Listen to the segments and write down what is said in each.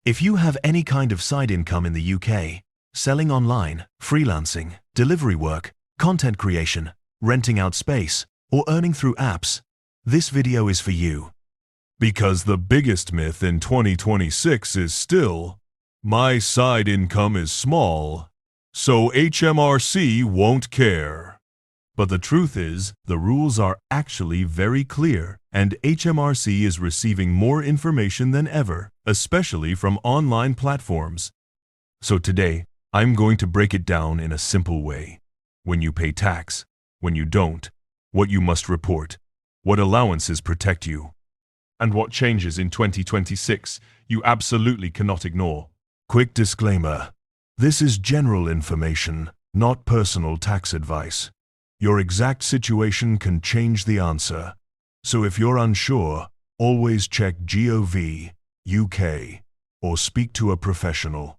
If you have any kind of side income in the UK, selling online, freelancing, delivery work, content creation, renting out space, or earning through apps, this video is for you. Because the biggest myth in 2026 is still, my side income is small, so HMRC won't care. But the truth is, the rules are actually very clear, and HMRC is receiving more information than ever, especially from online platforms. So today, I'm going to break it down in a simple way. When you pay tax, when you don't, what you must report, what allowances protect you, and what changes in 2026 you absolutely cannot ignore. Quick disclaimer. This is general information, not personal tax advice. Your exact situation can change the answer. So if you're unsure, always check Gov UK or speak to a professional.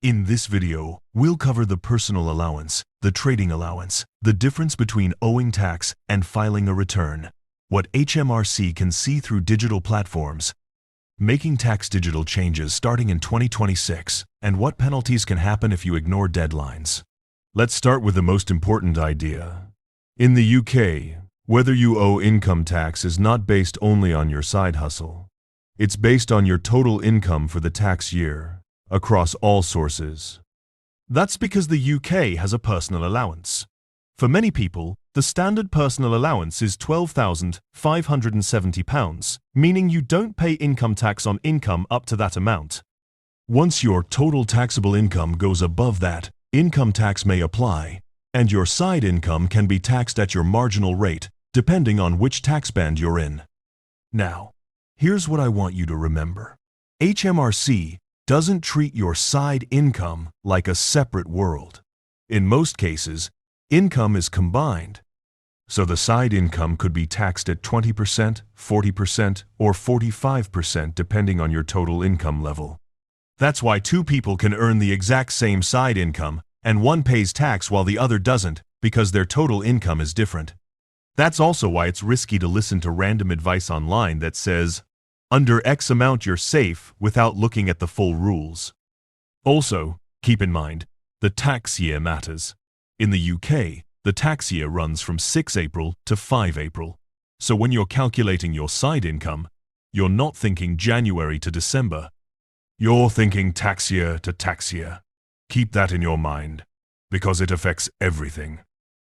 In this video, we'll cover the personal allowance, the trading allowance, the difference between owing tax and filing a return, what HMRC can see through digital platforms, making tax digital changes starting in 2026, and what penalties can happen if you ignore deadlines. Let's start with the most important idea. In the UK, whether you owe income tax is not based only on your side hustle. It's based on your total income for the tax year, across all sources. That's because the UK has a personal allowance. For many people, the standard personal allowance is £12,570, meaning you don't pay income tax on income up to that amount. Once your total taxable income goes above that, income tax may apply, and your side income can be taxed at your marginal rate, depending on which tax band you're in. Now, here's what I want you to remember. HMRC doesn't treat your side income like a separate world. In most cases, income is combined. So the side income could be taxed at 20%, 40%, or 45% depending on your total income level. That's why two people can earn the exact same side income, and one pays tax while the other doesn't, because their total income is different. That's also why it's risky to listen to random advice online that says, under X amount you're safe, without looking at the full rules. Also, keep in mind, the tax year matters. In the UK, the tax year runs from 6 April to 5 April. So when you're calculating your side income, you're not thinking January to December. You're thinking tax year to tax year. Keep that in your mind, because it affects everything.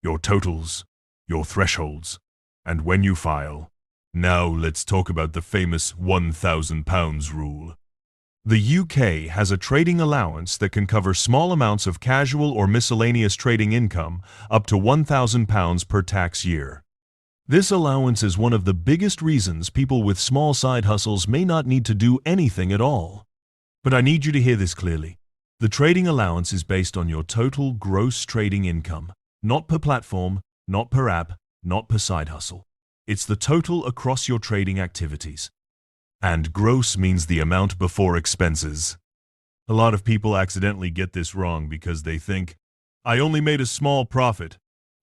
Your totals, your thresholds, and when you file. Now let's talk about the famous £1,000 rule. The UK has a trading allowance that can cover small amounts of casual or miscellaneous trading income up to £1,000 per tax year. This allowance is one of the biggest reasons people with small side hustles may not need to do anything at all. But I need you to hear this clearly. The trading allowance is based on your total gross trading income, not per platform, not per app, not per side hustle. It's the total across your trading activities. And gross means the amount before expenses. A lot of people accidentally get this wrong because they think, I only made a small profit.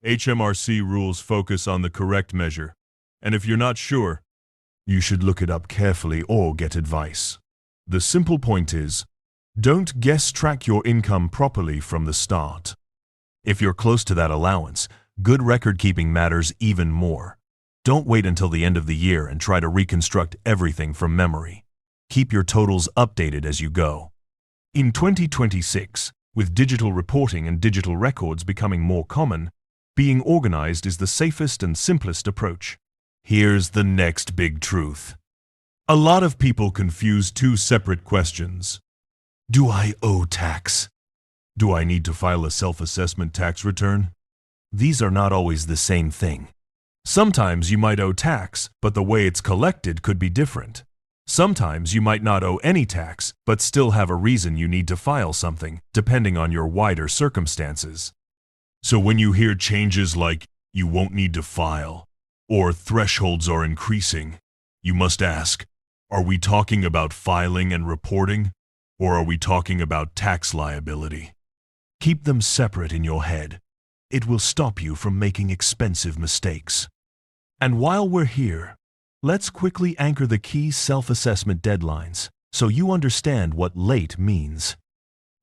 HMRC rules focus on the correct measure. And if you're not sure, you should look it up carefully or get advice. The simple point is, don't guess track your income properly from the start. If you're close to that allowance, good record keeping matters even more. Don't wait until the end of the year and try to reconstruct everything from memory. Keep your totals updated as you go. In 2026, with digital reporting and digital records becoming more common, being organized is the safest and simplest approach. Here's the next big truth. A lot of people confuse two separate questions. Do I owe tax? Do I need to file a self-assessment tax return? These are not always the same thing. Sometimes you might owe tax, but the way it's collected could be different. Sometimes you might not owe any tax, but still have a reason you need to file something, depending on your wider circumstances. So when you hear changes like, you won't need to file, or thresholds are increasing, you must ask, are we talking about filing and reporting, or are we talking about tax liability? Keep them separate in your head. It will stop you from making expensive mistakes. And while we're here, let's quickly anchor the key self-assessment deadlines, so you understand what late means.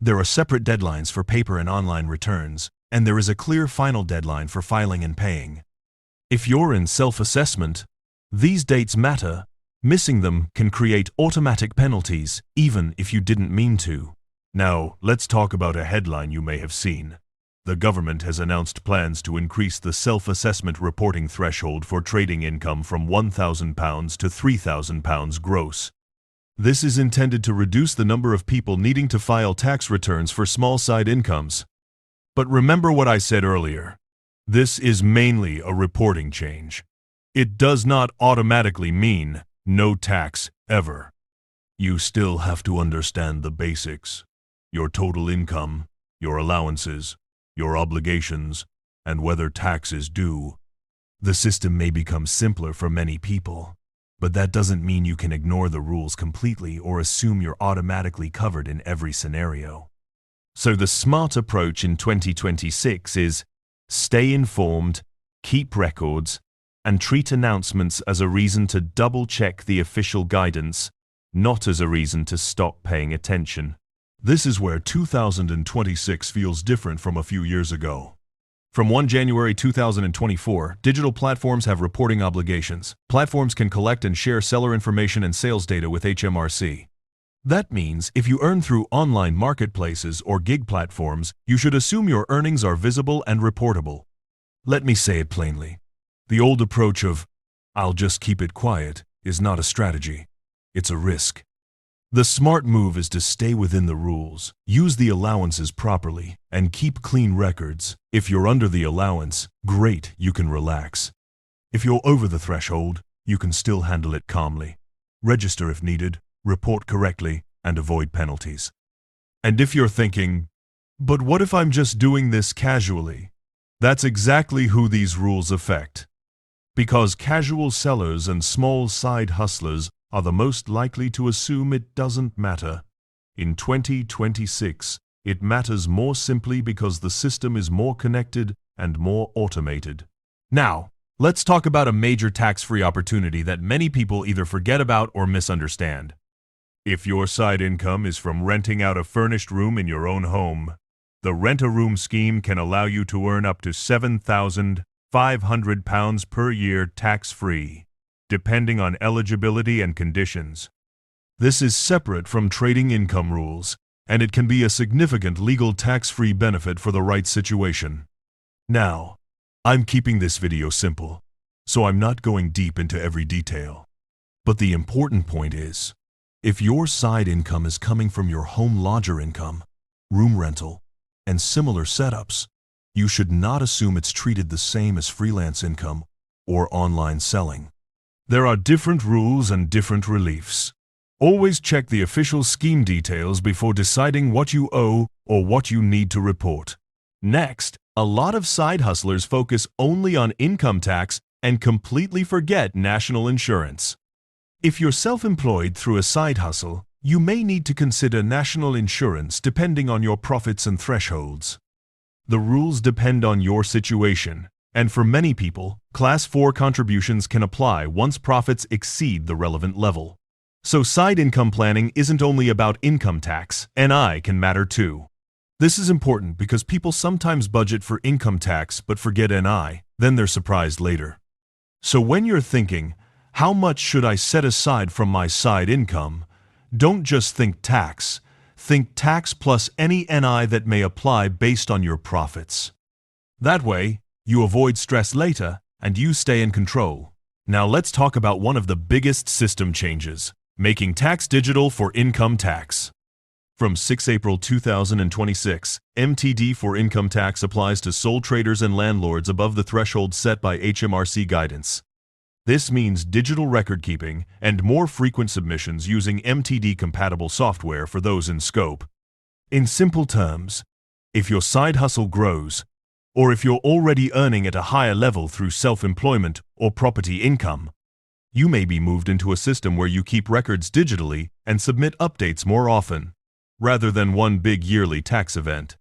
There are separate deadlines for paper and online returns, and there is a clear final deadline for filing and paying. If you're in self-assessment, these dates matter. Missing them can create automatic penalties, even if you didn't mean to. Now, let's talk about a headline you may have seen. The government has announced plans to increase the self-assessment reporting threshold for trading income from £1,000 to £3,000 gross. This is intended to reduce the number of people needing to file tax returns for small side incomes. But remember what I said earlier. This is mainly a reporting change. It does not automatically mean no tax ever. You still have to understand the basics: your total income, your allowances, your obligations, and whether tax is due. The system may become simpler for many people, but that doesn't mean you can ignore the rules completely or assume you're automatically covered in every scenario. So the smart approach in 2026 is stay informed, keep records, and treat announcements as a reason to double-check the official guidance, not as a reason to stop paying attention. This is where 2026 feels different from a few years ago. From 1 January 2024, digital platforms have reporting obligations. Platforms can collect and share seller information and sales data with HMRC. That means if you earn through online marketplaces or gig platforms, you should assume your earnings are visible and reportable. Let me say it plainly. The old approach of, "I'll just keep it quiet," is not a strategy. It's a risk. The smart move is to stay within the rules, use the allowances properly, and keep clean records. If you're under the allowance, great, you can relax. If you're over the threshold, you can still handle it calmly. Register if needed, report correctly, and avoid penalties. And if you're thinking, "But what if I'm just doing this casually?" That's exactly who these rules affect. Because casual sellers and small side hustlers are the most likely to assume it doesn't matter. In 2026, it matters more simply because the system is more connected and more automated. Now, let's talk about a major tax-free opportunity that many people either forget about or misunderstand. If your side income is from renting out a furnished room in your own home, the Rent-A-Room scheme can allow you to earn up to £7,500 per year tax-free, depending on eligibility and conditions. This is separate from trading income rules, and it can be a significant legal tax-free benefit for the right situation. Now, I'm keeping this video simple, so I'm not going deep into every detail. But the important point is, if your side income is coming from your home lodger income, room rental, and similar setups, you should not assume it's treated the same as freelance income or online selling. There are different rules and different reliefs. Always check the official scheme details before deciding what you owe or what you need to report. Next, a lot of side hustlers focus only on income tax and completely forget national insurance. If you're self-employed through a side hustle, you may need to consider national insurance depending on your profits and thresholds. The rules depend on your situation, and for many people, Class 4 contributions can apply once profits exceed the relevant level. So side income planning isn't only about income tax, NI can matter too. This is important because people sometimes budget for income tax but forget NI, then they're surprised later. So when you're thinking, how much should I set aside from my side income? Don't just think tax plus any NI that may apply based on your profits. That way, you avoid stress later and you stay in control. Now let's talk about one of the biggest system changes, making tax digital for income tax. From 6 April 2026, MTD for income tax applies to sole traders and landlords above the threshold set by HMRC guidance. This means digital record keeping and more frequent submissions using MTD-compatible software for those in scope. In simple terms, if your side hustle grows, or if you're already earning at a higher level through self-employment or property income, you may be moved into a system where you keep records digitally and submit updates more often, rather than one big yearly tax event.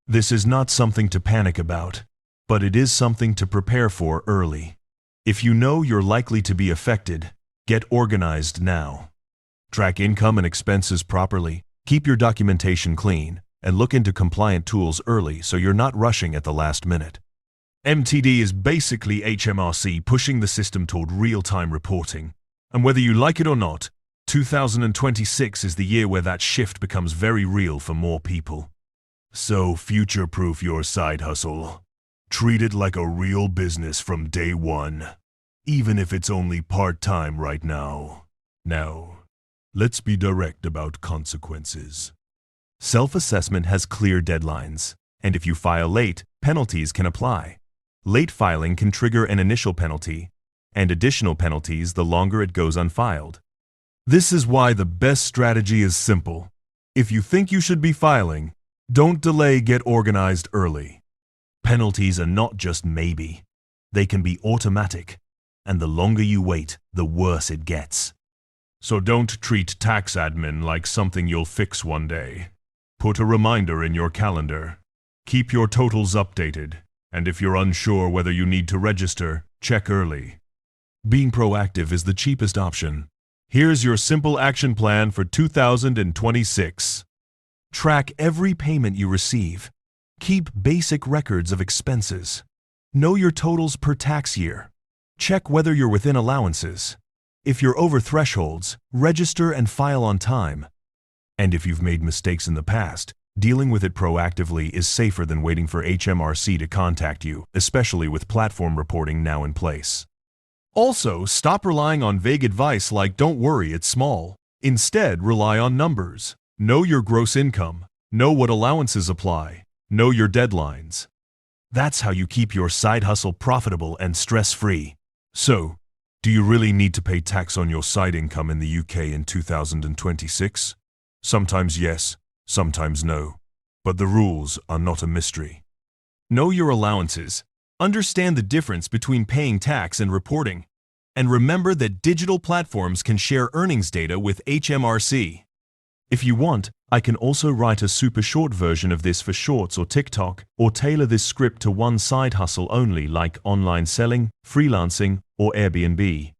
This is not something to panic about, but it is something to prepare for early. If you know you're likely to be affected, get organized now. Track income and expenses properly, keep your documentation clean, and look into compliant tools early so you're not rushing at the last minute. MTD is basically HMRC pushing the system toward real-time reporting. And whether you like it or not, 2026 is the year where that shift becomes very real for more people. So future-proof your side hustle. Treat it like a real business from day one, even if it's only part-time right now. Now, let's be direct about consequences. Self-assessment has clear deadlines, and if you file late, penalties can apply. Late filing can trigger an initial penalty, and additional penalties the longer it goes unfiled. This is why the best strategy is simple. If you think you should be filing, don't delay, get organized early. Penalties are not just maybe. They can be automatic, and the longer you wait, the worse it gets. So don't treat tax admin like something you'll fix one day. Put a reminder in your calendar. Keep your totals updated, and if you're unsure whether you need to register, check early. Being proactive is the cheapest option. Here's your simple action plan for 2026. Track every payment you receive. Keep basic records of expenses. Know your totals per tax year. Check whether you're within allowances. If you're over thresholds, register and file on time. And if you've made mistakes in the past, dealing with it proactively is safer than waiting for HMRC to contact you, especially with platform reporting now in place. Also, stop relying on vague advice like "don't worry, it's small." Instead, rely on numbers. Know your gross income. Know what allowances apply. Know your deadlines. That's how you keep your side hustle profitable and stress-free. So, do you really need to pay tax on your side income in the UK in 2026? Sometimes yes, sometimes no. But the rules are not a mystery. Know your allowances. Understand the difference between paying tax and reporting. And remember that digital platforms can share earnings data with HMRC. If you want, I can also write a super short version of this for Shorts or TikTok, or tailor this script to one side hustle only like online selling, freelancing, or Airbnb.